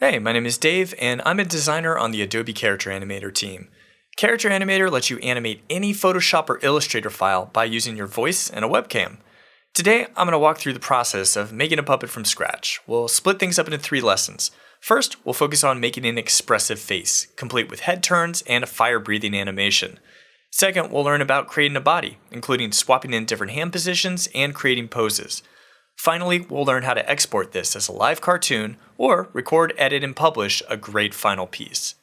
Hey, my name is Dave, and I'm a designer on the Adobe Character Animator team. Character Animator lets you animate any Photoshop or Illustrator file by using your voice and a webcam. Today, I'm going to walk through the process of making a puppet from scratch. We'll split things up into 3 lessons. First, we'll focus on making an expressive face, complete with head turns and a fire-breathing animation. Second, we'll learn about creating a body, including swapping in different hand positions and creating poses. Finally, we'll learn how to export this as a live cartoon or record, edit, and publish a great final piece.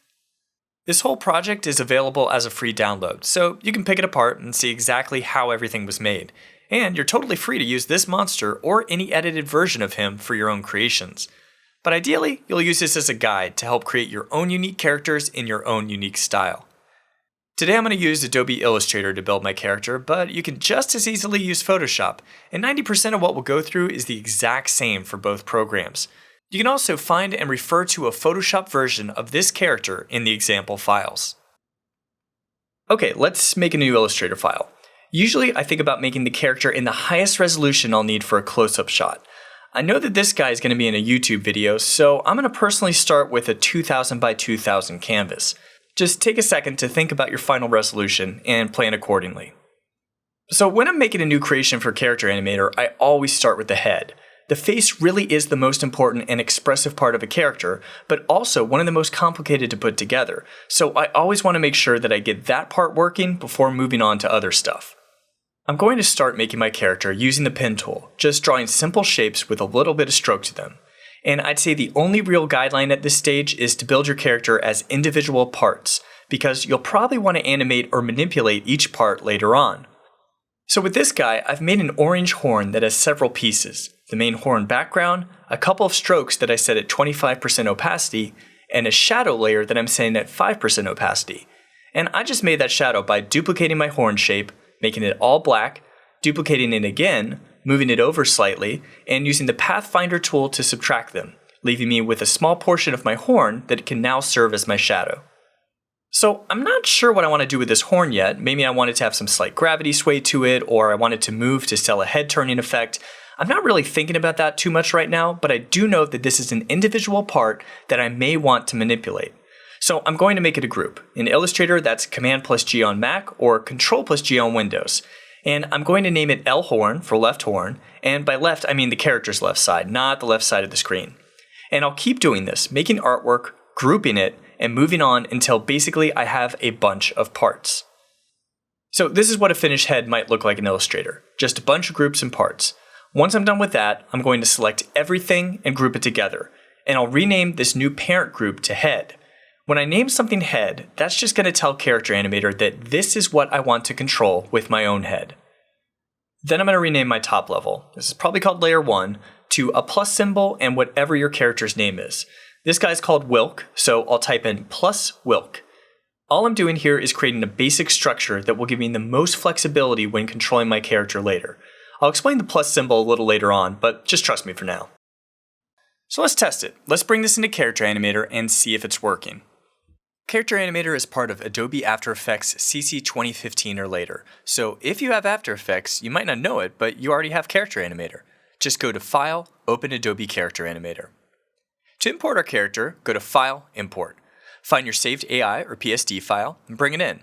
This whole project is available as a free download, so you can pick it apart and see exactly how everything was made. And you're totally free to use this monster or any edited version of him for your own creations. But ideally, you'll use this as a guide to help create your own unique characters in your own unique style. Today I'm going to use Adobe Illustrator to build my character, but you can just as easily use Photoshop, and 90% of what we'll go through is the exact same for both programs. You can also find and refer to a Photoshop version of this character in the example files. Okay, let's make a new Illustrator file. Usually I think about making the character in the highest resolution I'll need for a close-up shot. I know that this guy is going to be in a YouTube video, so I'm going to personally start with a 2000 by 2000 canvas. Just take a second to think about your final resolution and plan accordingly. So when I'm making a new creation for Character Animator, I always start with the head. The face really is the most important and expressive part of a character, but also one of the most complicated to put together. So I always want to make sure that I get that part working before moving on to other stuff. I'm going to start making my character using the pen tool, just drawing simple shapes with a little bit of stroke to them. And I'd say the only real guideline at this stage is to build your character as individual parts, because you'll probably want to animate or manipulate each part later on. So with this guy, I've made an orange horn that has several pieces, the main horn background, a couple of strokes that I set at 25% opacity, and a shadow layer that I'm setting at 5% opacity. And I just made that shadow by duplicating my horn shape, making it all black, duplicating it again, moving it over slightly, and using the Pathfinder tool to subtract them, leaving me with a small portion of my horn that can now serve as my shadow. So I'm not sure what I want to do with this horn yet. Maybe I want it to have some slight gravity sway to it, or I want it to move to sell a head turning effect. I'm not really thinking about that too much right now, but I do know that this is an individual part that I may want to manipulate. So I'm going to make it a group. In Illustrator, that's Command plus G on Mac or Control plus G on Windows. And I'm going to name it L horn for left horn, and by left I mean the character's left side, not the left side of the screen. And I'll keep doing this, making artwork, grouping it, and moving on until basically I have a bunch of parts. So this is what a finished head might look like in Illustrator, just a bunch of groups and parts. Once I'm done with that, I'm going to select everything and group it together, and I'll rename this new parent group to head. When I name something head, that's just going to tell Character Animator that this is what I want to control with my own head. Then I'm going to rename my top level, this is probably called layer 1, to a plus symbol and whatever your character's name is. This guy's called Wilk, so I'll type in plus Wilk. All I'm doing here is creating a basic structure that will give me the most flexibility when controlling my character later. I'll explain the plus symbol a little later on, but just trust me for now. So let's test it. Let's bring this into Character Animator and see if it's working. Character Animator is part of Adobe After Effects CC 2015 or later, so if you have After Effects, you might not know it, but you already have Character Animator. Just go to File, Open Adobe Character Animator. To import our character, go to File, Import. Find your saved AI or PSD file and bring it in.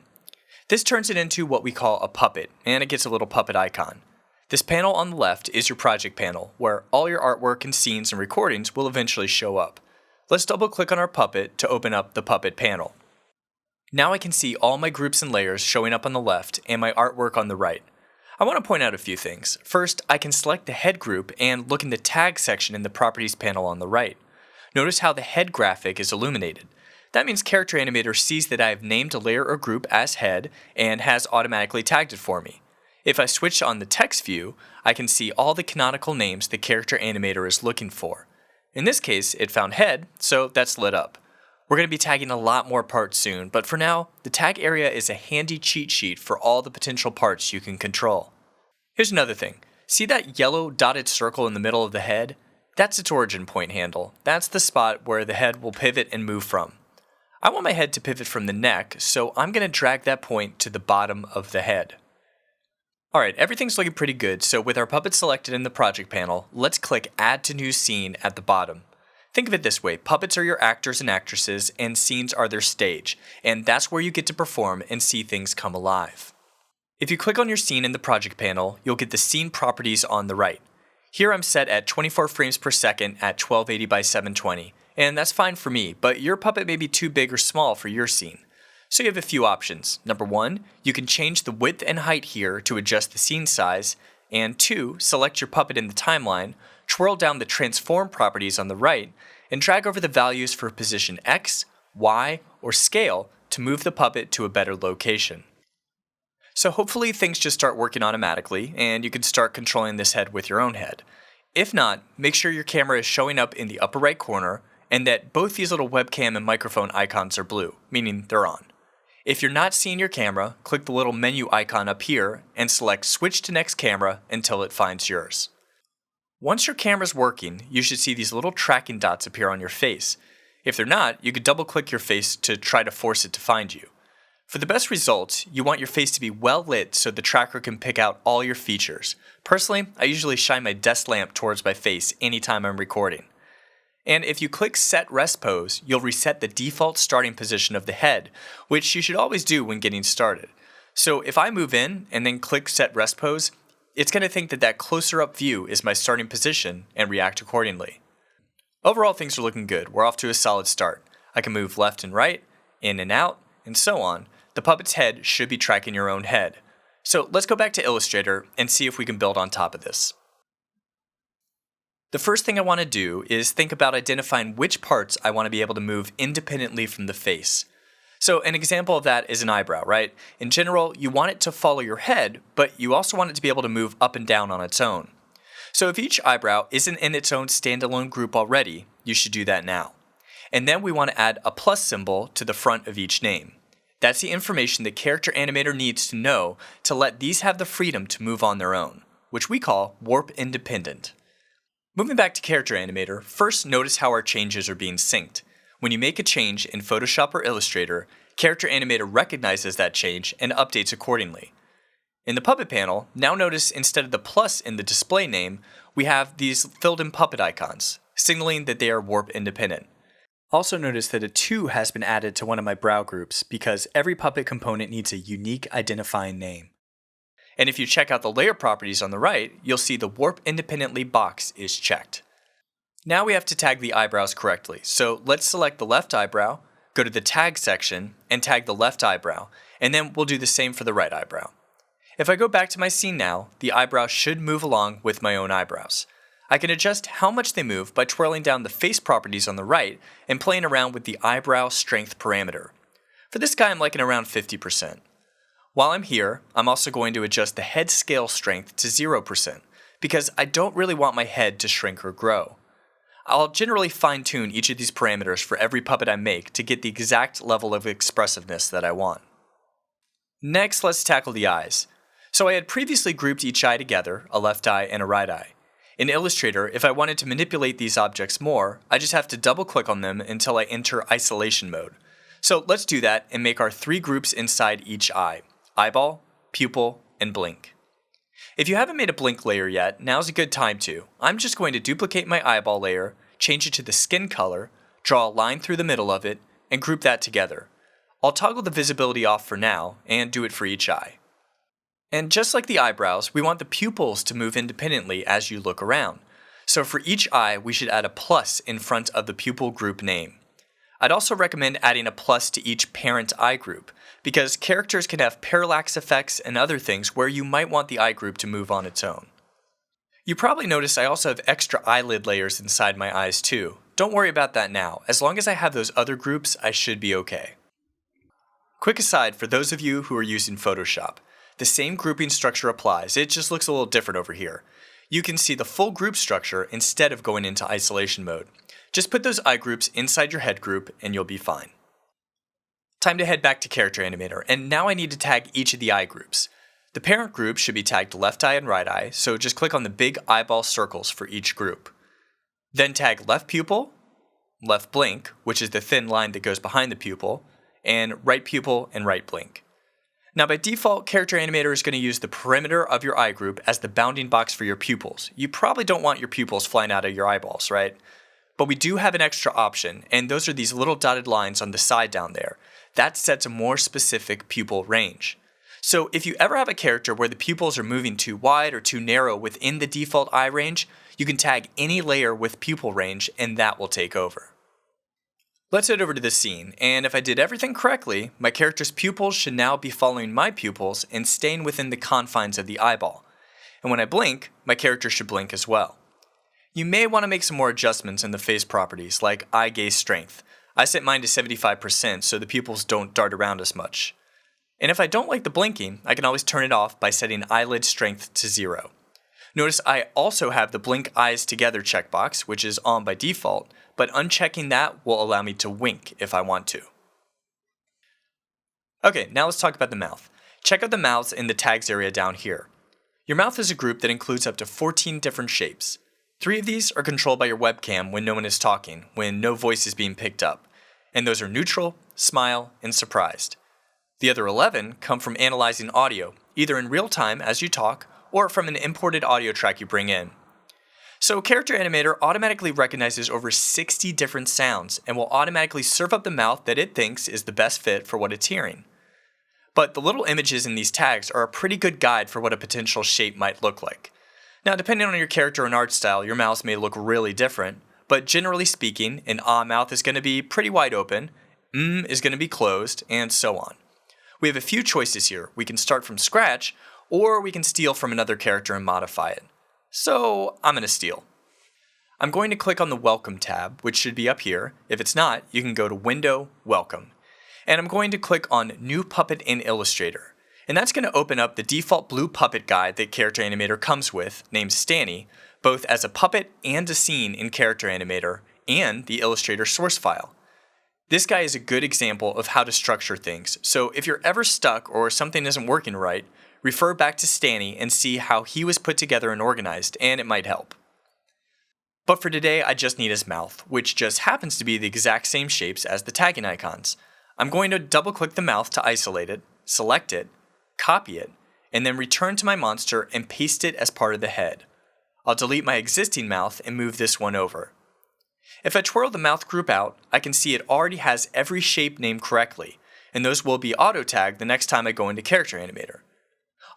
This turns it into what we call a puppet, and it gets a little puppet icon. This panel on the left is your project panel, where all your artwork and scenes and recordings will eventually show up. Let's double click on our puppet to open up the puppet panel. Now I can see all my groups and layers showing up on the left and my artwork on the right. I want to point out a few things. First, I can select the head group and look in the tag section in the properties panel on the right. Notice how the head graphic is illuminated. That means Character Animator sees that I have named a layer or group as head and has automatically tagged it for me. If I switch on the text view, I can see all the canonical names the Character Animator is looking for. In this case, it found head, so that's lit up. We're going to be tagging a lot more parts soon, but for now, the tag area is a handy cheat sheet for all the potential parts you can control. Here's another thing. See that yellow dotted circle in the middle of the head? That's its origin point handle. That's the spot where the head will pivot and move from. I want my head to pivot from the neck, so I'm going to drag that point to the bottom of the head. Alright, everything's looking pretty good, so with our puppet selected in the project panel, let's click Add to New Scene at the bottom. Think of it this way, puppets are your actors and actresses, and scenes are their stage, and that's where you get to perform and see things come alive. If you click on your scene in the project panel, you'll get the scene properties on the right. Here I'm set at 24 frames per second at 1280 by 720, and that's fine for me, but your puppet may be too big or small for your scene. So you have a few options. Number 1, you can change the width and height here to adjust the scene size, and 2, select your puppet in the timeline, twirl down the transform properties on the right, and drag over the values for position X, Y, or scale to move the puppet to a better location. So hopefully things just start working automatically, and you can start controlling this head with your own head. If not, make sure your camera is showing up in the upper right corner, and that both these little webcam and microphone icons are blue, meaning they're on. If you're not seeing your camera, click the little menu icon up here and select Switch to Next Camera until it finds yours. Once your camera's working, you should see these little tracking dots appear on your face. If they're not, you could double-click your face to try to force it to find you. For the best results, you want your face to be well lit so the tracker can pick out all your features. Personally, I usually shine my desk lamp towards my face anytime I'm recording. And if you click Set Rest Pose, you'll reset the default starting position of the head, which you should always do when getting started. So if I move in and then click Set Rest Pose, it's going to think that closer up view is my starting position and react accordingly. Overall, things are looking good. We're off to a solid start. I can move left and right, in and out, and so on. The puppet's head should be tracking your own head. So let's go back to Illustrator and see if we can build on top of this. The first thing I want to do is think about identifying which parts I want to be able to move independently from the face. So an example of that is an eyebrow, right? In general, you want it to follow your head, but you also want it to be able to move up and down on its own. So if each eyebrow isn't in its own standalone group already, you should do that now. And then we want to add a plus symbol to the front of each name. That's the information the Character Animator needs to know to let these have the freedom to move on their own, which we call warp independent. Moving back to Character Animator, first notice how our changes are being synced. When you make a change in Photoshop or Illustrator, Character Animator recognizes that change and updates accordingly. In the Puppet panel, now notice instead of the plus in the display name, we have these filled-in puppet icons, signaling that they are warp independent. Also notice that a 2 has been added to one of my brow groups because every puppet component needs a unique identifying name. And if you check out the layer properties on the right, you'll see the warp independently box is checked. Now we have to tag the eyebrows correctly, so let's select the left eyebrow, go to the tag section, and tag the left eyebrow, and then we'll do the same for the right eyebrow. If I go back to my scene now, the eyebrows should move along with my own eyebrows. I can adjust how much they move by twirling down the face properties on the right and playing around with the eyebrow strength parameter. For this guy, I'm liking around 50%. While I'm here, I'm also going to adjust the head scale strength to 0% because I don't really want my head to shrink or grow. I'll generally fine-tune each of these parameters for every puppet I make to get the exact level of expressiveness that I want. Next, let's tackle the eyes. So I had previously grouped each eye together, a left eye and a right eye. In Illustrator, if I wanted to manipulate these objects more, I just have to double-click on them until I enter isolation mode. So let's do that and make our 3 groups inside each eye: eyeball, pupil, and blink. If you haven't made a blink layer yet, now's a good time to. I'm just going to duplicate my eyeball layer, change it to the skin color, draw a line through the middle of it, and group that together. I'll toggle the visibility off for now, and do it for each eye. And just like the eyebrows, we want the pupils to move independently as you look around. So for each eye, we should add a plus in front of the pupil group name. I'd also recommend adding a plus to each parent eye group, because characters can have parallax effects and other things where you might want the eye group to move on its own. You probably noticed I also have extra eyelid layers inside my eyes too. Don't worry about that now. As long as I have those other groups, I should be okay. Quick aside for those of you who are using Photoshop. The same grouping structure applies, it just looks a little different over here. You can see the full group structure instead of going into isolation mode. Just put those eye groups inside your head group and you'll be fine. Time to head back to Character Animator, and now I need to tag each of the eye groups. The parent group should be tagged left eye and right eye, so just click on the big eyeball circles for each group. Then tag left pupil, left blink, which is the thin line that goes behind the pupil, and right pupil and right blink. Now by default, Character Animator is going to use the perimeter of your eye group as the bounding box for your pupils. You probably don't want your pupils flying out of your eyeballs, right? But we do have an extra option, and those are these little dotted lines on the side down there. That sets a more specific pupil range. So if you ever have a character where the pupils are moving too wide or too narrow within the default eye range, you can tag any layer with pupil range and that will take over. Let's head over to the scene, and if I did everything correctly, my character's pupils should now be following my pupils and staying within the confines of the eyeball. And when I blink, my character should blink as well. You may want to make some more adjustments in the face properties, like eye gaze strength. I set mine to 75% so the pupils don't dart around as much. And if I don't like the blinking, I can always turn it off by setting eyelid strength to 0. Notice I also have the blink eyes together checkbox, which is on by default, but unchecking that will allow me to wink if I want to. Okay, now let's talk about the mouth. Check out the mouths in the tags area down here. Your mouth is a group that includes up to 14 different shapes. 3 of these are controlled by your webcam when no one is talking, when no voice is being picked up. And those are neutral, smile, and surprised. The other 11 come from analyzing audio, either in real time as you talk, or from an imported audio track you bring in. So Character Animator automatically recognizes over 60 different sounds and will automatically serve up the mouth that it thinks is the best fit for what it's hearing. But the little images in these tags are a pretty good guide for what a potential shape might look like. Now, depending on your character and art style, your mouths may look really different, but generally speaking, an ah mouth is going to be pretty wide open, is going to be closed, and so on. We have a few choices here. We can start from scratch, or we can steal from another character and modify it. So I'm going to steal. I'm going to click on the Welcome tab, which should be up here. If it's not, you can go to Window, Welcome. And I'm going to click on New Puppet in Illustrator. And that's going to open up the default blue puppet guide that Character Animator comes with, named Stanny, both as a puppet and a scene in Character Animator, and the Illustrator source file. This guy is a good example of how to structure things, so if you're ever stuck or something isn't working right, refer back to Stanny and see how he was put together and organized, and it might help. But for today, I just need his mouth, which just happens to be the exact same shapes as the tagging icons. I'm going to double-click the mouth to isolate it, select it, copy it, and then return to my monster and paste it as part of the head. I'll delete my existing mouth and move this one over. If I twirl the mouth group out, I can see it already has every shape named correctly, and those will be auto-tagged the next time I go into Character Animator.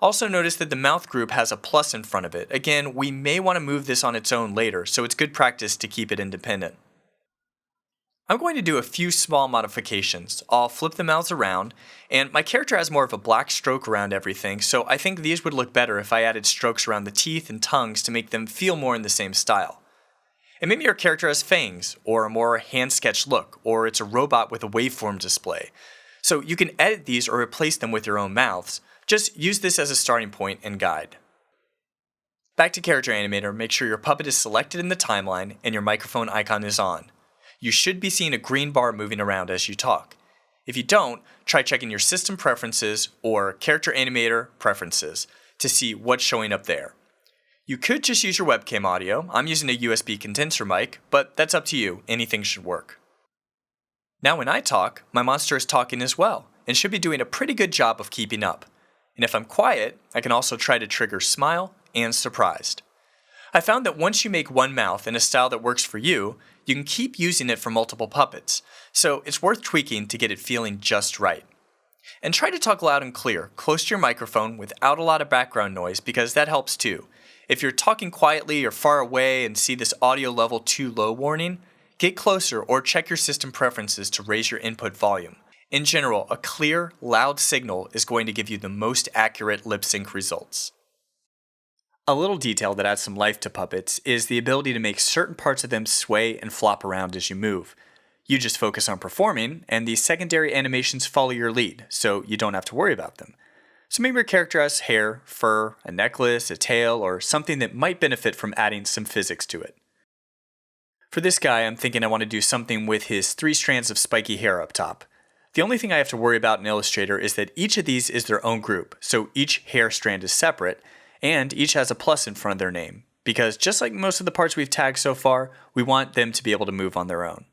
Also notice that the mouth group has a plus in front of it. Again, we may want to move this on its own later, so it's good practice to keep it independent. I'm going to do a few small modifications. I'll flip the mouths around, and my character has more of a black stroke around everything, so I think these would look better if I added strokes around the teeth and tongues to make them feel more in the same style. And maybe your character has fangs, or a more hand-sketched look, or it's a robot with a waveform display. So you can edit these or replace them with your own mouths. Just use this as a starting point and guide. Back to Character Animator, make sure your puppet is selected in the timeline and your microphone icon is on. You should be seeing a green bar moving around as you talk. If you don't, try checking your System Preferences or Character Animator Preferences to see what's showing up there. You could just use your webcam audio. I'm using a USB condenser mic, but that's up to you. Anything should work. Now when I talk, my monster is talking as well, and should be doing a pretty good job of keeping up. And if I'm quiet, I can also try to trigger smile and surprised. I found that once you make one mouth in a style that works for you, you can keep using it for multiple puppets, so it's worth tweaking to get it feeling just right. And try to talk loud and clear, close to your microphone without a lot of background noise because that helps too. If you're talking quietly or far away and see this audio level too low warning, get closer or check your system preferences to raise your input volume. In general, a clear, loud signal is going to give you the most accurate lip sync results. A little detail that adds some life to puppets is the ability to make certain parts of them sway and flop around as you move. You just focus on performing, and the secondary animations follow your lead, so you don't have to worry about them. So maybe your character has hair, fur, a necklace, a tail, or something that might benefit from adding some physics to it. For this guy, I'm thinking I want to do something with his 3 strands of spiky hair up top. The only thing I have to worry about in Illustrator is that each of these is their own group, so each hair strand is separate, and each has a plus in front of their name, because just like most of the parts we've tagged so far, we want them to be able to move on their own.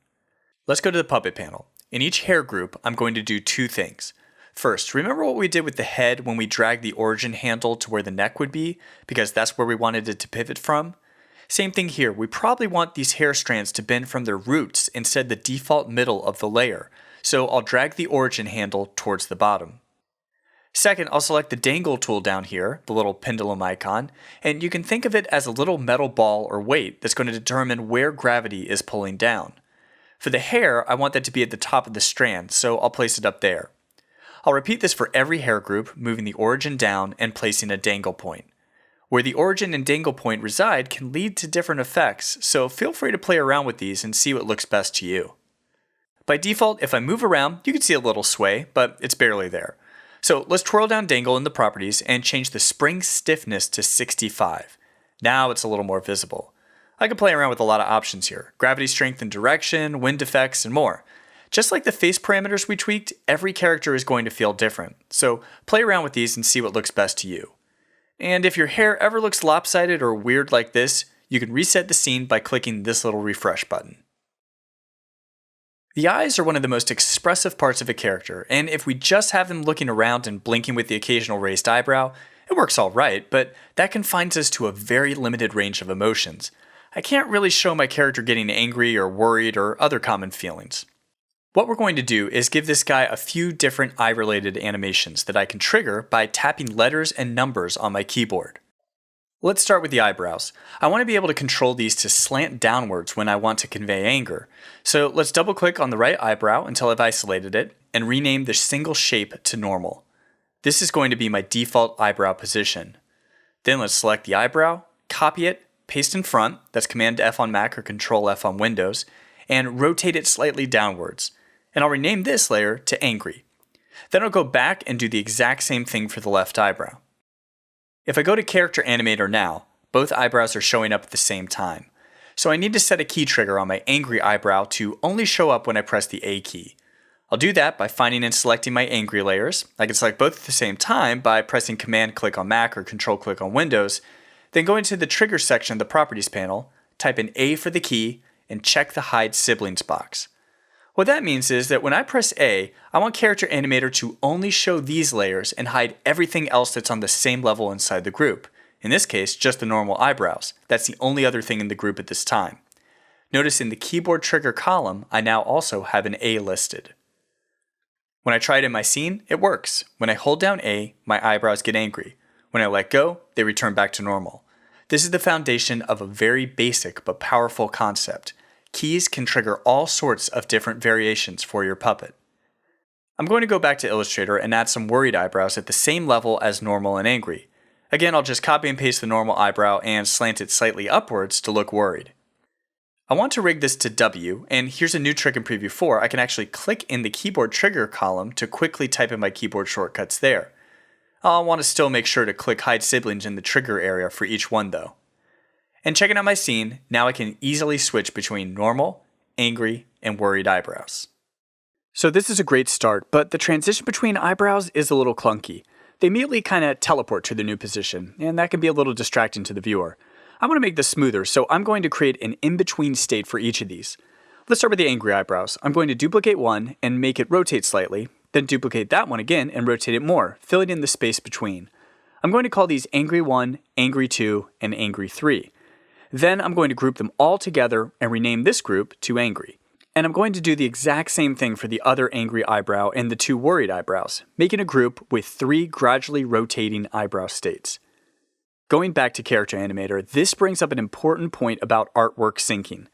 Let's go to the puppet panel. In each hair group, I'm going to do 2 things. First, remember what we did with the head when we dragged the origin handle to where the neck would be, because that's where we wanted it to pivot from? Same thing here, we probably want these hair strands to bend from their roots instead the default middle of the layer, so I'll drag the origin handle towards the bottom. Second, I'll select the dangle tool down here, the little pendulum icon, and you can think of it as a little metal ball or weight that's going to determine where gravity is pulling down. For the hair, I want that to be at the top of the strand, so I'll place it up there. I'll repeat this for every hair group, moving the origin down and placing a dangle point. Where the origin and dangle point reside can lead to different effects, so feel free to play around with these and see what looks best to you. By default, if I move around, you can see a little sway, but it's barely there. So let's twirl down dangle in the properties and change the spring stiffness to 65. Now it's a little more visible. I can play around with a lot of options here: gravity strength and direction, wind effects, and more. Just like the face parameters we tweaked, every character is going to feel different, so play around with these and see what looks best to you. And if your hair ever looks lopsided or weird like this, you can reset the scene by clicking this little refresh button. The eyes are one of the most expressive parts of a character, and if we just have them looking around and blinking with the occasional raised eyebrow, it works all right, but that confines us to a very limited range of emotions. I can't really show my character getting angry or worried or other common feelings. What we're going to do is give this guy a few different eye-related animations that I can trigger by tapping letters and numbers on my keyboard. Let's start with the eyebrows. I want to be able to control these to slant downwards when I want to convey anger. So let's double click on the right eyebrow until I've isolated it and rename the single shape to normal. This is going to be my default eyebrow position. Then let's select the eyebrow, copy it, paste in front, that's Command F on Mac or Control F on Windows, and rotate it slightly downwards. And I'll rename this layer to Angry. Then I'll go back and do the exact same thing for the left eyebrow. If I go to Character Animator now, both eyebrows are showing up at the same time. So I need to set a key trigger on my Angry eyebrow to only show up when I press the A key. I'll do that by finding and selecting my Angry layers. I can select both at the same time by pressing Command click on Mac or Control click on Windows, then go into the Trigger section of the Properties panel, type in A for the key, and check the Hide Siblings box. What that means is that when I press A, I want Character Animator to only show these layers and hide everything else that's on the same level inside the group. In this case, just the normal eyebrows. That's the only other thing in the group at this time. Notice in the keyboard trigger column, I now also have an A listed. When I try it in my scene, it works. When I hold down A, my eyebrows get angry. When I let go, they return back to normal. This is the foundation of a very basic but powerful concept. Keys can trigger all sorts of different variations for your puppet. I'm going to go back to Illustrator and add some worried eyebrows at the same level as normal and angry. Again, I'll just copy and paste the normal eyebrow and slant it slightly upwards to look worried. I want to rig this to W, and here's a new trick in Preview 4. I can actually click in the keyboard trigger column to quickly type in my keyboard shortcuts there. I'll want to still make sure to click Hide Siblings in the trigger area for each one though. And checking out my scene, now I can easily switch between normal, angry, and worried eyebrows. So this is a great start, but the transition between eyebrows is a little clunky. They immediately kind of teleport to their new position, and that can be a little distracting to the viewer. I want to make this smoother, so I'm going to create an in-between state for each of these. Let's start with the angry eyebrows. I'm going to duplicate one and make it rotate slightly, then duplicate that one again and rotate it more, filling in the space between. I'm going to call these Angry 1, Angry 2, and Angry 3. Then I'm going to group them all together and rename this group to Angry. And I'm going to do the exact same thing for the other angry eyebrow and the two worried eyebrows, making a group with 3 gradually rotating eyebrow states. Going back to Character Animator, this brings up an important point about artwork syncing.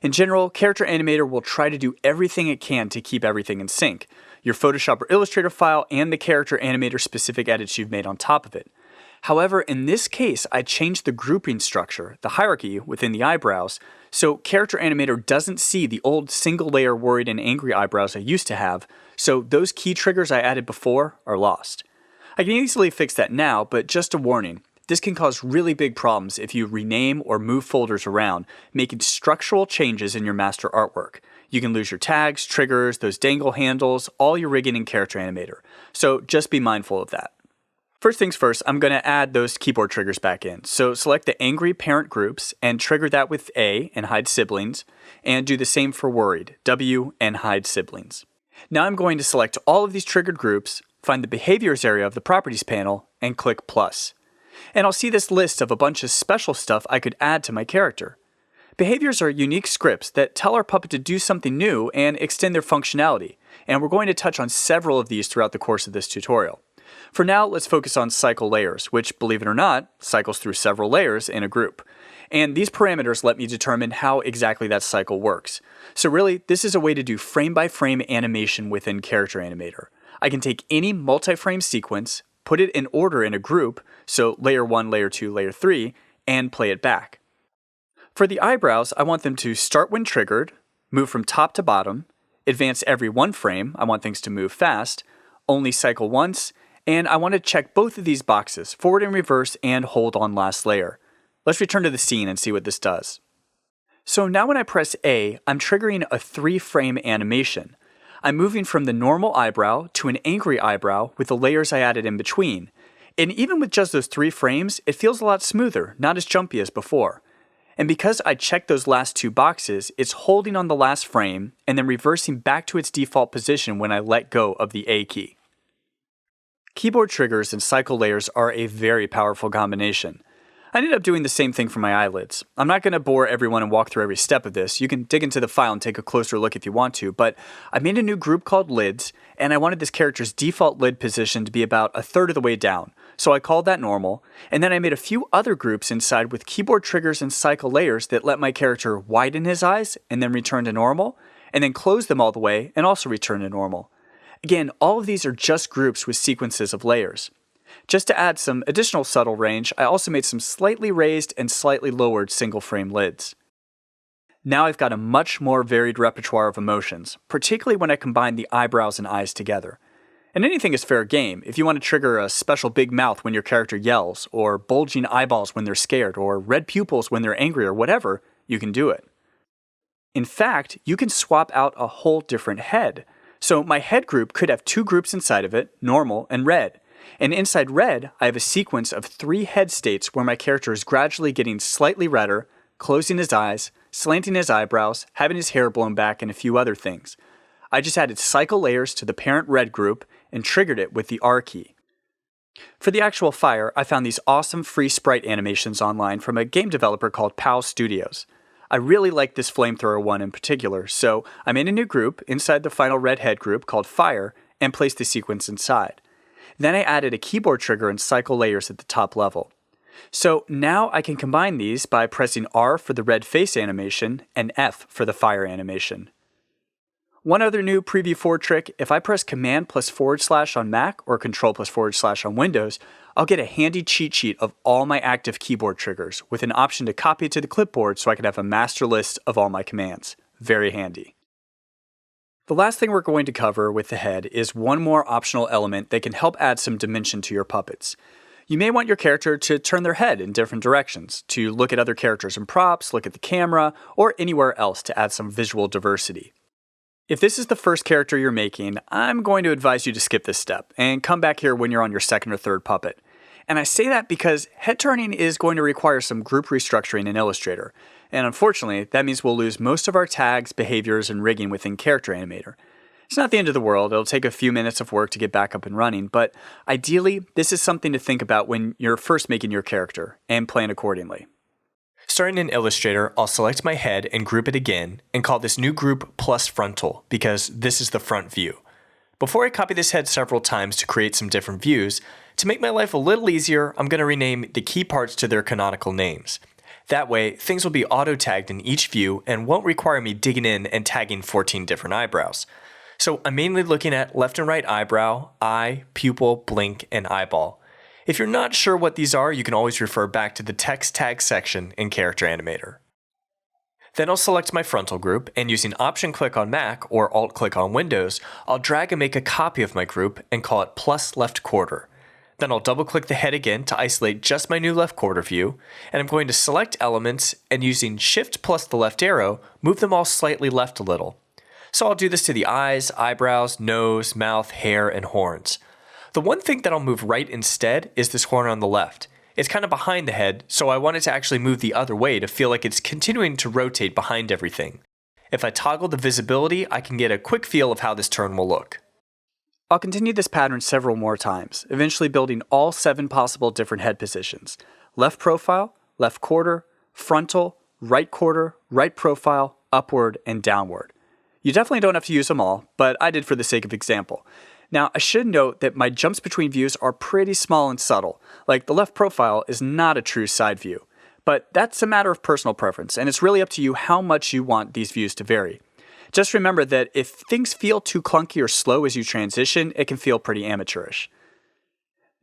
In general, Character Animator will try to do everything it can to keep everything in sync, your Photoshop or Illustrator file and the Character Animator specific edits you've made on top of it. However, in this case, I changed the grouping structure, the hierarchy within the eyebrows, so Character Animator doesn't see the old single layer worried and angry eyebrows I used to have, so those key triggers I added before are lost. I can easily fix that now, but just a warning, this can cause really big problems if you rename or move folders around, making structural changes in your master artwork. You can lose your tags, triggers, those dangle handles, all your rigging in Character Animator, so just be mindful of that. First things first, I'm going to add those keyboard triggers back in. So select the angry parent groups and trigger that with A and hide siblings, and do the same for worried, W and hide siblings. Now I'm going to select all of these triggered groups, find the behaviors area of the properties panel, and click plus. And I'll see this list of a bunch of special stuff I could add to my character. Behaviors are unique scripts that tell our puppet to do something new and extend their functionality, and we're going to touch on several of these throughout the course of this tutorial. For now, let's focus on cycle layers, which, believe it or not, cycles through several layers in a group. And these parameters let me determine how exactly that cycle works. So really, this is a way to do frame-by-frame animation within Character Animator. I can take any multi-frame sequence, put it in order in a group, so layer 1, layer 2, layer 3, and play it back. For the eyebrows, I want them to start when triggered, move from top to bottom, advance every one frame, I want things to move fast, only cycle once, and I want to check both of these boxes, forward and reverse, and hold on last layer. Let's return to the scene and see what this does. So now when I press A, I'm triggering a 3-frame animation. I'm moving from the normal eyebrow to an angry eyebrow with the layers I added in between. And even with just those 3 frames, it feels a lot smoother, not as jumpy as before. And because I checked those last 2 boxes, it's holding on the last frame and then reversing back to its default position when I let go of the A key. Keyboard triggers and cycle layers are a very powerful combination. I ended up doing the same thing for my eyelids. I'm not going to bore everyone and walk through every step of this. You can dig into the file and take a closer look if you want to, but I made a new group called Lids, and I wanted this character's default lid position to be about 1/3 of the way down, so I called that normal, and then I made a few other groups inside with keyboard triggers and cycle layers that let my character widen his eyes and then return to normal, and then close them all the way and also return to normal. Again, all of these are just groups with sequences of layers. Just to add some additional subtle range, I also made some slightly raised and slightly lowered single-frame lids. Now I've got a much more varied repertoire of emotions, particularly when I combine the eyebrows and eyes together. And anything is fair game. If you want to trigger a special big mouth when your character yells, or bulging eyeballs when they're scared, or red pupils when they're angry, or whatever, you can do it. In fact, you can swap out a whole different head. So my head group could have 2 groups inside of it, normal and red. And inside red, I have a sequence of 3 head states where my character is gradually getting slightly redder, closing his eyes, slanting his eyebrows, having his hair blown back, and a few other things. I just added cycle layers to the parent red group and triggered it with the R key. For the actual fire, I found these awesome free sprite animations online from a game developer called PAL Studios. I really like this flamethrower one in particular, so I made a new group inside the final red head group called Fire and placed the sequence inside. Then I added a keyboard trigger and cycle layers at the top level. So now I can combine these by pressing R for the red face animation and F for the fire animation. One other new Preview 4 trick, if I press Command +/ on Mac or Control +/ on Windows, I'll get a handy cheat sheet of all my active keyboard triggers with an option to copy it to the clipboard so I can have a master list of all my commands. Very handy. The last thing we're going to cover with the head is one more optional element that can help add some dimension to your puppets. You may want your character to turn their head in different directions, to look at other characters and props, look at the camera, or anywhere else to add some visual diversity. If this is the first character you're making, I'm going to advise you to skip this step and come back here when you're on your second or third puppet. And I say that because head turning is going to require some group restructuring in Illustrator. And unfortunately, that means we'll lose most of our tags, behaviors, and rigging within Character Animator. It's not the end of the world, it'll take a few minutes of work to get back up and running, but ideally, this is something to think about when you're first making your character, and plan accordingly. Starting in Illustrator, I'll select my head and group it again, and call this new group Plus Frontal, because this is the front view. Before I copy this head several times to create some different views, to make my life a little easier, I'm going to rename the key parts to their canonical names. That way, things will be auto-tagged in each view and won't require me digging in and tagging 14 different eyebrows. So I'm mainly looking at left and right eyebrow, eye, pupil, blink, and eyeball. If you're not sure what these are, you can always refer back to the text tag section in Character Animator. Then I'll select my frontal group, and using Option-click on Mac or Alt-click on Windows, I'll drag and make a copy of my group and call it Plus Left Quarter. Then I'll double-click the head again to isolate just my new left quarter view, and I'm going to select elements and using Shift plus the left arrow, move them all slightly left a little. So I'll do this to the eyes, eyebrows, nose, mouth, hair, and horns. The one thing that I'll move right instead is this horn on the left. It's kind of behind the head, so I want it to actually move the other way to feel like it's continuing to rotate behind everything. If I toggle the visibility, I can get a quick feel of how this turn will look. I'll continue this pattern several more times, eventually building all 7 possible different head positions: left profile, left quarter, frontal, right quarter, right profile, upward, and downward. You definitely don't have to use them all, but I did for the sake of example. Now, I should note that my jumps between views are pretty small and subtle, like the left profile is not a true side view. But that's a matter of personal preference, and it's really up to you how much you want these views to vary. Just remember that if things feel too clunky or slow as you transition, it can feel pretty amateurish.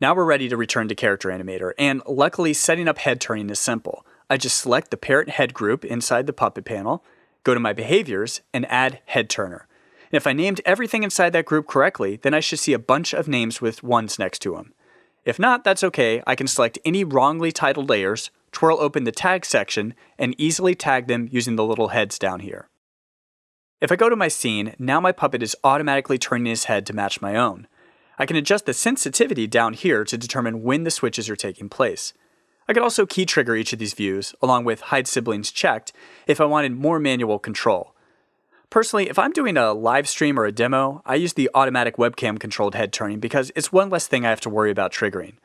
Now we're ready to return to Character Animator, and luckily setting up head turning is simple. I just select the parent head group inside the puppet panel, go to my behaviors, and add head turner. And if I named everything inside that group correctly, then I should see a bunch of names with ones next to them. If not, that's okay. I can select any wrongly titled layers, twirl open the tag section, and easily tag them using the little heads down here. If I go to my scene, now my puppet is automatically turning his head to match my own. I can adjust the sensitivity down here to determine when the switches are taking place. I could also key trigger each of these views, along with hide siblings checked, if I wanted more manual control. Personally, if I'm doing a live stream or a demo, I use the automatic webcam controlled head turning because it's one less thing I have to worry about triggering.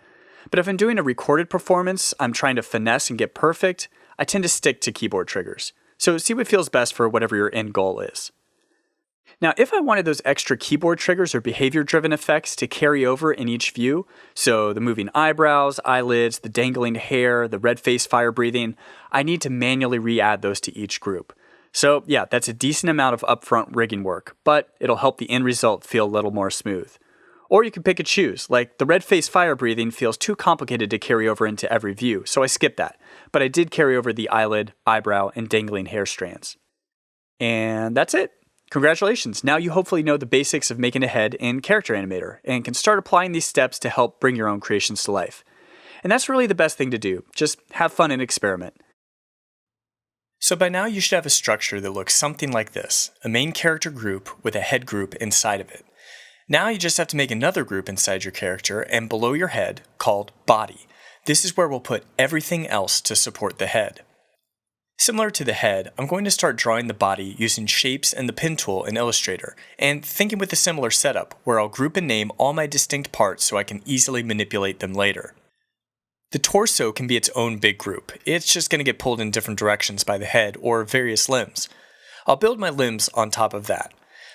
But if I'm doing a recorded performance, I'm trying to finesse and get perfect, I tend to stick to keyboard triggers. So see what feels best for whatever your end goal is. Now, if I wanted those extra keyboard triggers or behavior-driven effects to carry over in each view, so the moving eyebrows, eyelids, the dangling hair, the red face fire breathing, I need to manually re-add those to each group. So yeah, that's a decent amount of upfront rigging work, but it'll help the end result feel a little more smooth. Or you can pick and choose, like the red face fire breathing feels too complicated to carry over into every view, so I skipped that. But I did carry over the eyelid, eyebrow, and dangling hair strands. And that's it. Congratulations, now you hopefully know the basics of making a head in Character Animator, and can start applying these steps to help bring your own creations to life. And that's really the best thing to do, just have fun and experiment. So by now you should have a structure that looks something like this, a main character group with a head group inside of it. Now you just have to make another group inside your character and below your head called Body. This is where we'll put everything else to support the head. Similar to the head, I'm going to start drawing the body using shapes and the pen tool in Illustrator, and thinking with a similar setup where I'll group and name all my distinct parts so I can easily manipulate them later. The torso can be its own big group. It's just going to get pulled in different directions by the head or various limbs. I'll build my limbs on top of that.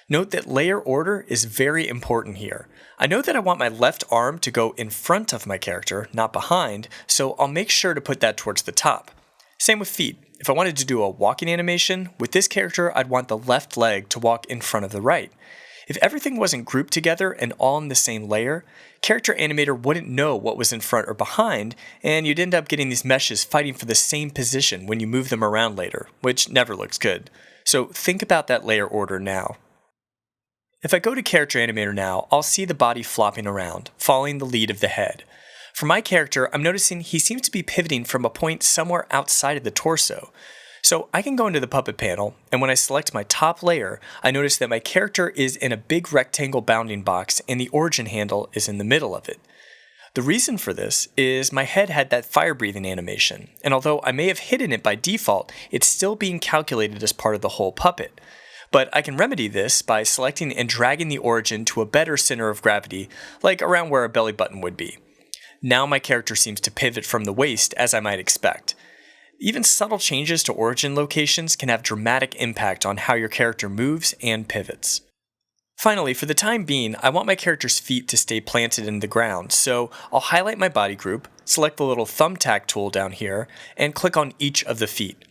Note that layer order is very important here. I know that I want my left arm to go in front of my character, not behind, so I'll make sure to put that towards the top. Same with feet. If I wanted to do a walking animation, with this character I'd want the left leg to walk in front of the right. If everything wasn't grouped together and all in the same layer, Character Animator wouldn't know what was in front or behind, and you'd end up getting these meshes fighting for the same position when you move them around later, which never looks good. So think about that layer order now. If I go to Character Animator now, I'll see the body flopping around, following the lead of the head. For my character, I'm noticing he seems to be pivoting from a point somewhere outside of the torso. So I can go into the puppet panel, and when I select my top layer, I notice that my character is in a big rectangle bounding box and the origin handle is in the middle of it. The reason for this is my head had that fire breathing animation, and although I may have hidden it by default, it's still being calculated as part of the whole puppet. But I can remedy this by selecting and dragging the origin to a better center of gravity, like around where a belly button would be. Now my character seems to pivot from the waist as I might expect. Even subtle changes to origin locations can have dramatic impact on how your character moves and pivots. Finally, for the time being, I want my character's feet to stay planted in the ground, so I'll highlight my body group, select the little thumbtack tool down here, and click on each of the feet.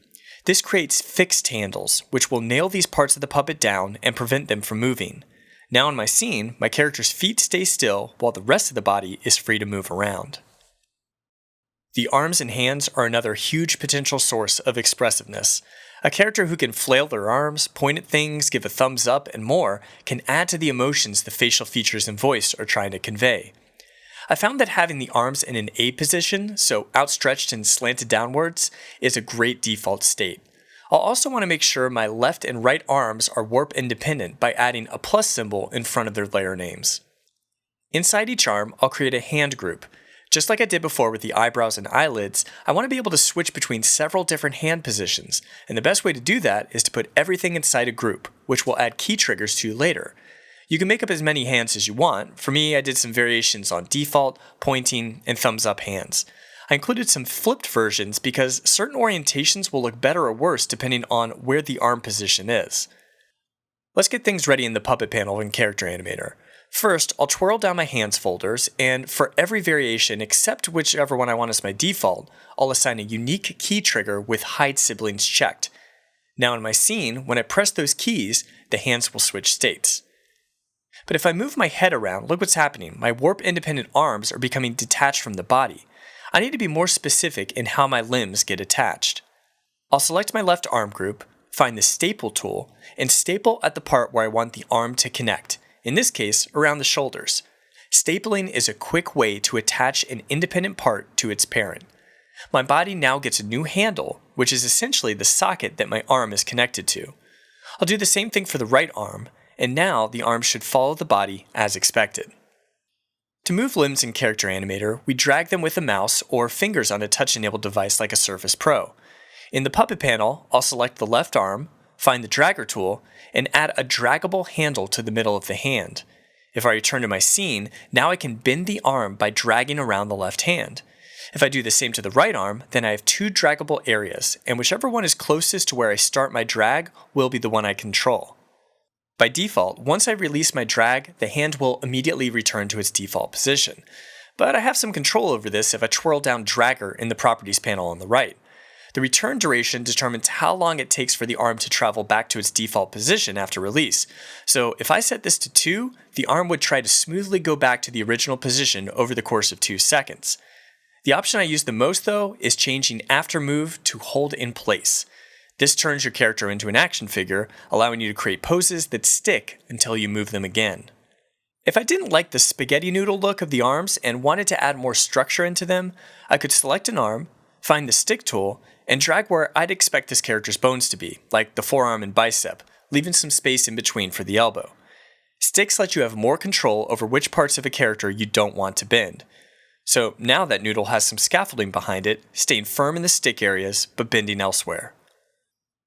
This creates fixed handles, which will nail these parts of the puppet down and prevent them from moving. Now in my scene, my character's feet stay still while the rest of the body is free to move around. The arms and hands are another huge potential source of expressiveness. A character who can flail their arms, point at things, give a thumbs up, and more can add to the emotions the facial features and voice are trying to convey. I found that having the arms in an A position, so outstretched and slanted downwards, is a great default state. I'll also want to make sure my left and right arms are warp independent by adding a plus symbol in front of their layer names. Inside each arm, I'll create a hand group. Just like I did before with the eyebrows and eyelids, I want to be able to switch between several different hand positions, and the best way to do that is to put everything inside a group, which we'll add key triggers to later. You can make up as many hands as you want. For me, I did some variations on default, pointing, and thumbs up hands. I included some flipped versions because certain orientations will look better or worse depending on where the arm position is. Let's get things ready in the puppet panel in Character Animator. First, I'll twirl down my hands folders, and for every variation except whichever one I want as my default, I'll assign a unique key trigger with hide siblings checked. Now in my scene, when I press those keys, the hands will switch states. But if I move my head around, look what's happening. My warp-independent arms are becoming detached from the body. I need to be more specific in how my limbs get attached. I'll select my left arm group, find the staple tool, and staple at the part where I want the arm to connect, in this case, around the shoulders. Stapling is a quick way to attach an independent part to its parent. My body now gets a new handle, which is essentially the socket that my arm is connected to. I'll do the same thing for the right arm, and now the arm should follow the body as expected. To move limbs in Character Animator, we drag them with a mouse or fingers on a touch-enabled device like a Surface Pro. In the puppet panel, I'll select the left arm, find the dragger tool, and add a draggable handle to the middle of the hand. If I return to my scene, now I can bend the arm by dragging around the left hand. If I do the same to the right arm, then I have two draggable areas, and whichever one is closest to where I start my drag will be the one I control. By default, once I release my drag, the hand will immediately return to its default position. But I have some control over this if I twirl down Dragger in the Properties panel on the right. The return duration determines how long it takes for the arm to travel back to its default position after release. So if I set this to 2, the arm would try to smoothly go back to the original position over the course of 2 seconds. The option I use the most, though, is changing after move to hold in place. This turns your character into an action figure, allowing you to create poses that stick until you move them again. If I didn't like the spaghetti noodle look of the arms and wanted to add more structure into them, I could select an arm, find the stick tool, and drag where I'd expect this character's bones to be, like the forearm and bicep, leaving some space in between for the elbow. Sticks let you have more control over which parts of a character you don't want to bend. So now that noodle has some scaffolding behind it, staying firm in the stick areas, but bending elsewhere.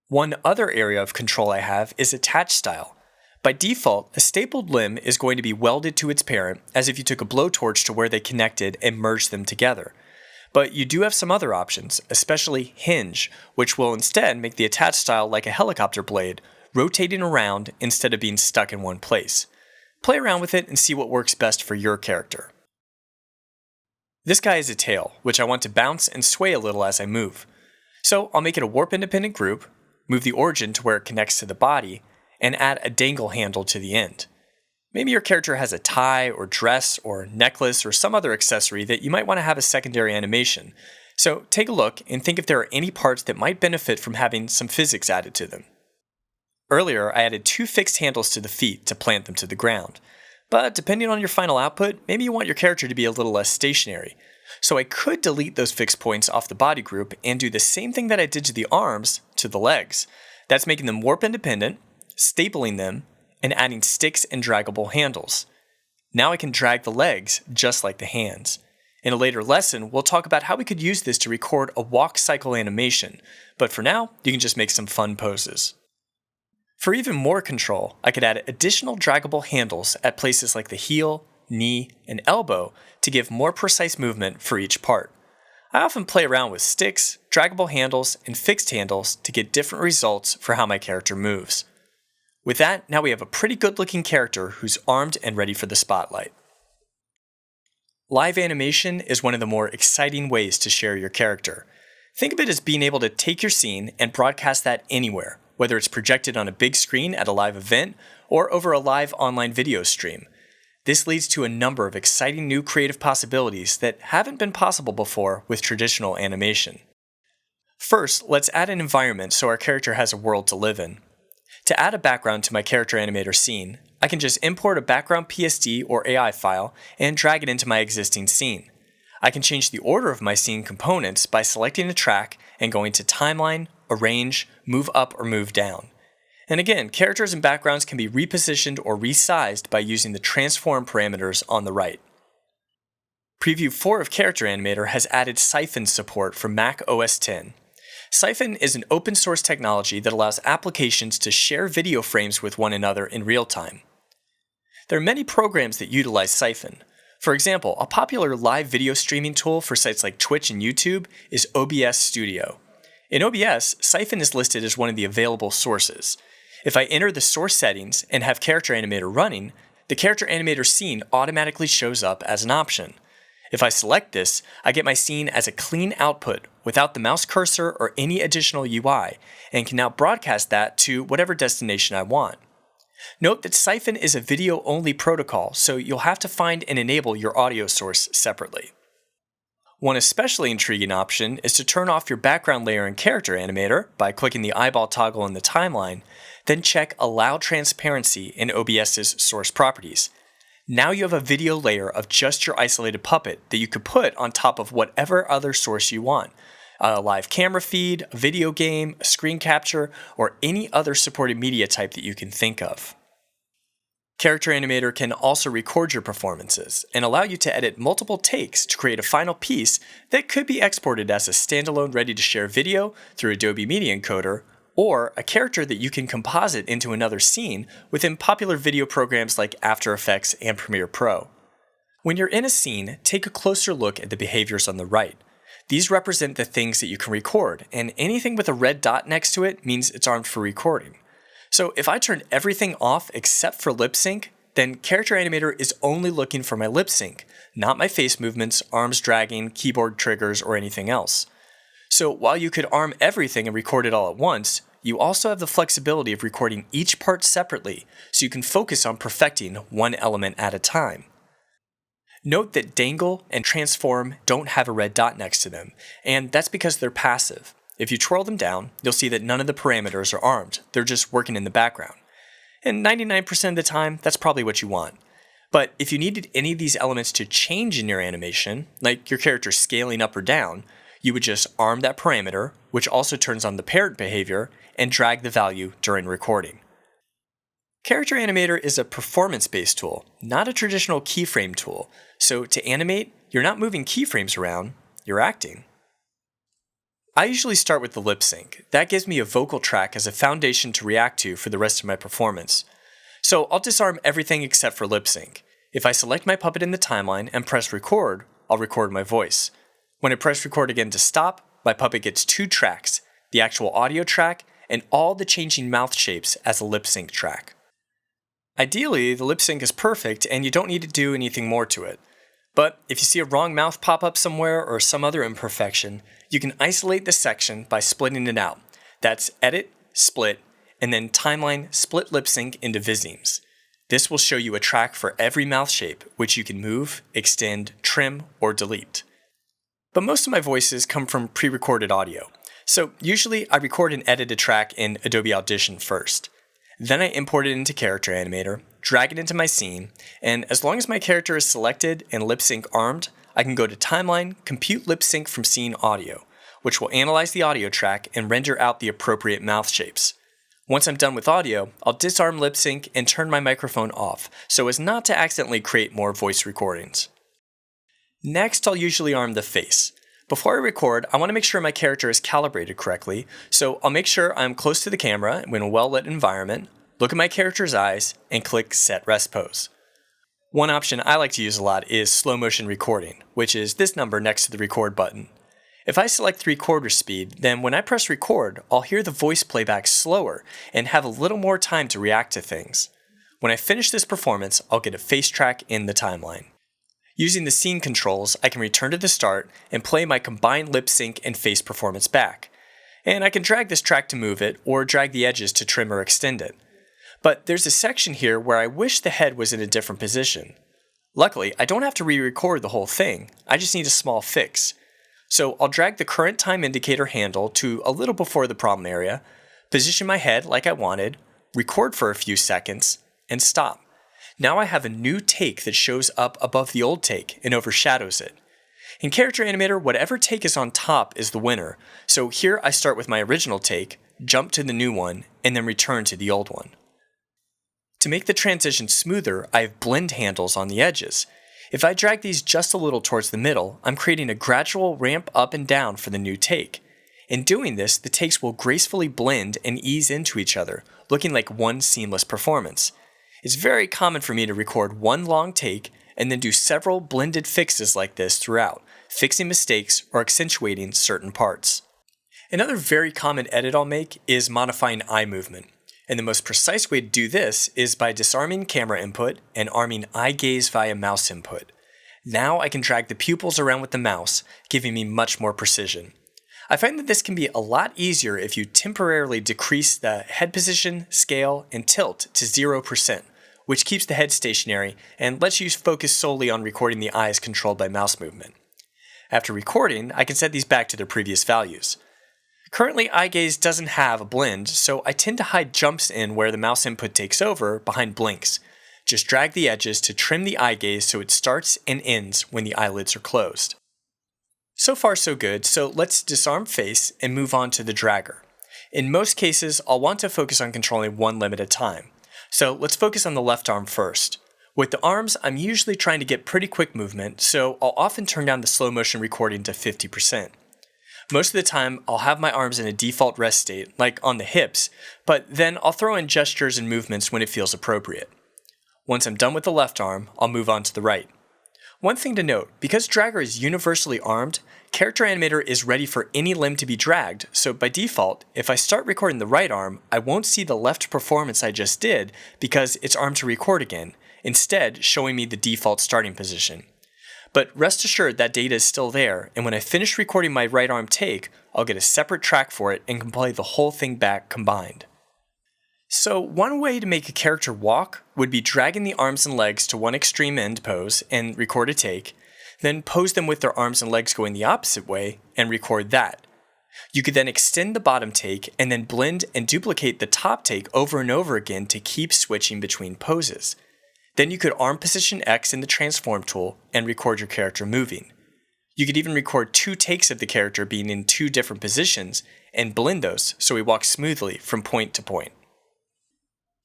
One other area of control I have is attach style. By default, a stapled limb is going to be welded to its parent as if you took a blowtorch to where they connected and merged them together. But you do have some other options, especially hinge, which will instead make the attach style like a helicopter blade, rotating around instead of being stuck in one place. Play around with it and see what works best for your character. This guy is a tail, which I want to bounce and sway a little as I move. So I'll make it a warp-independent group, move the origin to where it connects to the body, and add a dangle handle to the end. Maybe your character has a tie or dress or necklace or some other accessory that you might want to have a secondary animation. So take a look and think if there are any parts that might benefit from having some physics added to them. Earlier, I added 2 fixed handles to the feet to plant them to the ground. But depending on your final output, maybe you want your character to be a little less stationary. So I could delete those fixed points off the body group and do the same thing that I did to the arms to the legs. That's making them warp independent, stapling them, and adding sticks and draggable handles. Now I can drag the legs just like the hands. In a later lesson, we'll talk about how we could use this to record a walk cycle animation, but for now, you can just make some fun poses. For even more control, I could add additional draggable handles at places like the heel, knee, and elbow to give more precise movement for each part. I often play around with sticks, draggable handles, and fixed handles to get different results for how my character moves. With that, now we have a pretty good looking character who's armed and ready for the spotlight. Live animation is one of the more exciting ways to share your character. Think of it as being able to take your scene and broadcast that anywhere, whether it's projected on a big screen at a live event or over a live online video stream. This leads to a number of exciting new creative possibilities that haven't been possible before with traditional animation. First, let's add an environment so our character has a world to live in. To add a background to my Character Animator scene, I can just import a background PSD or AI file and drag it into my existing scene. I can change the order of my scene components by selecting a track and going to Timeline, Arrange, Move Up or Move Down. And again, characters and backgrounds can be repositioned or resized by using the transform parameters on the right. Preview 4 of Character Animator has added Siphon support for Mac OS X. Siphon is an open source technology that allows applications to share video frames with one another in real time. There are many programs that utilize Siphon. For example, a popular live video streaming tool for sites like Twitch and YouTube is OBS Studio. In OBS, Siphon is listed as one of the available sources. If I enter the source settings and have Character Animator running, the Character Animator scene automatically shows up as an option. If I select this, I get my scene as a clean output without the mouse cursor or any additional UI, and can now broadcast that to whatever destination I want. Note that Siphon is a video-only protocol, so you'll have to find and enable your audio source separately. One especially intriguing option is to turn off your background layer in Character Animator by clicking the eyeball toggle in the timeline, then check Allow Transparency in OBS's source properties. Now you have a video layer of just your isolated puppet that you could put on top of whatever other source you want. A live camera feed, a video game, a screen capture, or any other supported media type that you can think of. Character Animator can also record your performances and allow you to edit multiple takes to create a final piece that could be exported as a standalone ready-to-share video through Adobe Media Encoder, or a character that you can composite into another scene within popular video programs like After Effects and Premiere Pro. When you're in a scene, take a closer look at the behaviors on the right. These represent the things that you can record, and anything with a red dot next to it means it's armed for recording. So if I turn everything off except for lip sync, then Character Animator is only looking for my lip sync, not my face movements, arms dragging, keyboard triggers, or anything else. So while you could arm everything and record it all at once, you also have the flexibility of recording each part separately, so you can focus on perfecting one element at a time. Note that Dangle and Transform don't have a red dot next to them, and that's because they're passive. If you twirl them down, you'll see that none of the parameters are armed, they're just working in the background. And 99% of the time, that's probably what you want. But if you needed any of these elements to change in your animation, like your character scaling up or down, you would just arm that parameter, which also turns on the parent behavior, and drag the value during recording. Character Animator is a performance-based tool, not a traditional keyframe tool, so to animate, you're not moving keyframes around, you're acting. I usually start with the lip sync. That gives me a vocal track as a foundation to react to for the rest of my performance. So I'll disarm everything except for lip sync. If I select my puppet in the timeline and press record, I'll record my voice. When I press record again to stop, my puppet gets two tracks, the actual audio track and all the changing mouth shapes as a lip sync track. Ideally, the lip sync is perfect and you don't need to do anything more to it. But if you see a wrong mouth pop up somewhere or some other imperfection, you can isolate the section by splitting it out. That's Edit, Split, and then Timeline Split Lip Sync into visemes. This will show you a track for every mouth shape, which you can move, extend, trim, or delete. But most of my voices come from pre-recorded audio. So usually I record and edit a track in Adobe Audition first. Then I import it into Character Animator, drag it into my scene, and as long as my character is selected and lip sync armed, I can go to Timeline, Compute Lip Sync from Scene Audio, which will analyze the audio track and render out the appropriate mouth shapes. Once I'm done with audio, I'll disarm lip sync and turn my microphone off so as not to accidentally create more voice recordings. Next, I'll usually arm the face. Before I record, I want to make sure my character is calibrated correctly, so I'll make sure I'm close to the camera in a well-lit environment, look at my character's eyes, and click Set Rest Pose. One option I like to use a lot is slow motion recording, which is this number next to the record button. If I select 3/4 speed, then when I press record, I'll hear the voice playback slower and have a little more time to react to things. When I finish this performance, I'll get a face track in the timeline. Using the scene controls, I can return to the start and play my combined lip sync and face performance back. And I can drag this track to move it, or drag the edges to trim or extend it. But there's a section here where I wish the head was in a different position. Luckily, I don't have to re-record the whole thing, I just need a small fix. So I'll drag the current time indicator handle to a little before the problem area, position my head like I wanted, record for a few seconds, and stop. Now I have a new take that shows up above the old take and overshadows it. In Character Animator, whatever take is on top is the winner, so here I start with my original take, jump to the new one, and then return to the old one. To make the transition smoother, I have blend handles on the edges. If I drag these just a little towards the middle, I'm creating a gradual ramp up and down for the new take. In doing this, the takes will gracefully blend and ease into each other, looking like one seamless performance. It's very common for me to record one long take and then do several blended fixes like this throughout, fixing mistakes or accentuating certain parts. Another very common edit I'll make is modifying eye movement. And the most precise way to do this is by disarming camera input and arming eye gaze via mouse input. Now I can drag the pupils around with the mouse, giving me much more precision. I find that this can be a lot easier if you temporarily decrease the head position, scale, and tilt to 0%, which keeps the head stationary and lets you focus solely on recording the eyes controlled by mouse movement. After recording, I can set these back to their previous values. Currently, eye gaze doesn't have a blend, so I tend to hide jumps in where the mouse input takes over behind blinks. Just drag the edges to trim the eye gaze so it starts and ends when the eyelids are closed. So far so good, so let's disarm face and move on to the dragger. In most cases, I'll want to focus on controlling one limb at a time. So let's focus on the left arm first. With the arms, I'm usually trying to get pretty quick movement, so I'll often turn down the slow motion recording to 50%. Most of the time, I'll have my arms in a default rest state, like on the hips, but then I'll throw in gestures and movements when it feels appropriate. Once I'm done with the left arm, I'll move on to the right. One thing to note, because Dragger is universally armed, Character Animator is ready for any limb to be dragged, so by default, if I start recording the right arm, I won't see the left performance I just did because it's armed to record again, instead showing me the default starting position. But rest assured that data is still there, and when I finish recording my right arm take, I'll get a separate track for it and can play the whole thing back combined. So one way to make a character walk would be dragging the arms and legs to one extreme end pose and record a take, then pose them with their arms and legs going the opposite way and record that. You could then extend the bottom take and then blend and duplicate the top take over and over again to keep switching between poses. Then you could arm position X in the transform tool and record your character moving. You could even record 2 takes of the character being in 2 different positions and blend those so he walks smoothly from point to point.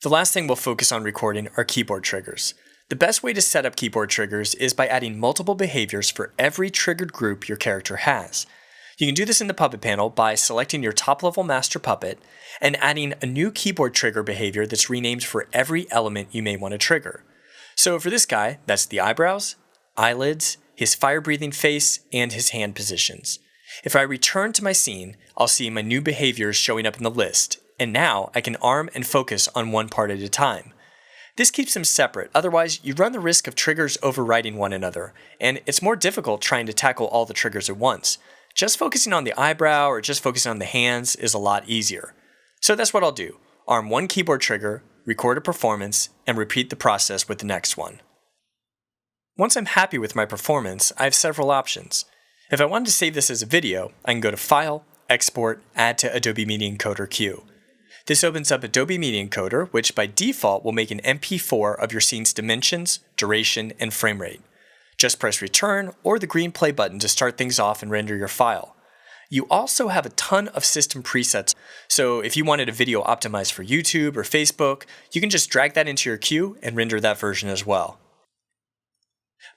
The last thing we'll focus on recording are keyboard triggers. The best way to set up keyboard triggers is by adding multiple behaviors for every triggered group your character has. You can do this in the puppet panel by selecting your top-level master puppet and adding a new keyboard trigger behavior that's renamed for every element you may want to trigger. So for this guy, that's the eyebrows, eyelids, his fire-breathing face, and his hand positions. If I return to my scene, I'll see my new behaviors showing up in the list, and now I can arm and focus on one part at a time. This keeps them separate, otherwise you run the risk of triggers overriding one another, and it's more difficult trying to tackle all the triggers at once. Just focusing on the eyebrow or just focusing on the hands is a lot easier. So that's what I'll do. Arm one keyboard trigger, record a performance, and repeat the process with the next one. Once I'm happy with my performance, I have several options. If I wanted to save this as a video, I can go to File, Export, Add to Adobe Media Encoder Queue. This opens up Adobe Media Encoder, which by default will make an MP4 of your scene's dimensions, duration, and frame rate. Just press Return or the green play button to start things off and render your file. You also have a ton of system presets, so if you wanted a video optimized for YouTube or Facebook, you can just drag that into your queue and render that version as well.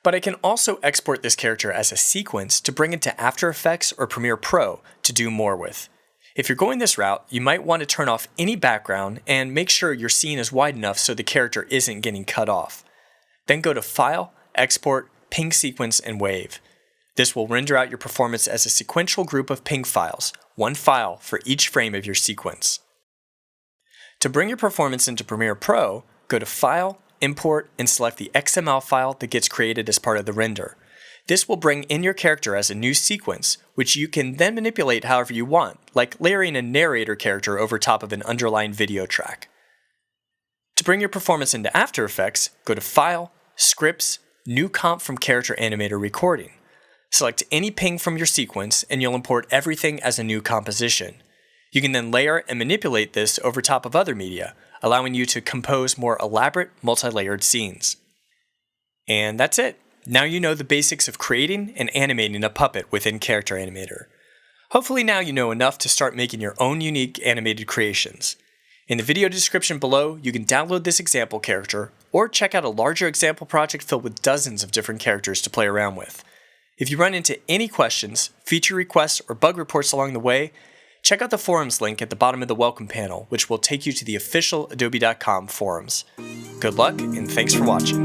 But I can also export this character as a sequence to bring into After Effects or Premiere Pro to do more with. If you're going this route, you might want to turn off any background and make sure your scene is wide enough so the character isn't getting cut off. Then go to File, Export, Ping Sequence, and Wave. This will render out your performance as a sequential group of ping files, one file for each frame of your sequence. To bring your performance into Premiere Pro, go to File, Import, and select the XML file that gets created as part of the render. This will bring in your character as a new sequence, which you can then manipulate however you want, like layering a narrator character over top of an underlying video track. To bring your performance into After Effects, go to File, Scripts, New Comp from Character Animator Recording. Select any ping from your sequence and you'll import everything as a new composition. You can then layer and manipulate this over top of other media, allowing you to compose more elaborate, multi-layered scenes. And that's it. Now you know the basics of creating and animating a puppet within Character Animator. Hopefully now you know enough to start making your own unique animated creations. In the video description below, you can download this example character, or check out a larger example project filled with dozens of different characters to play around with. If you run into any questions, feature requests, or bug reports along the way, Check out the forums link at the bottom of the welcome panel, which will take you to the official adobe.com forums. Good luck, and thanks for watching.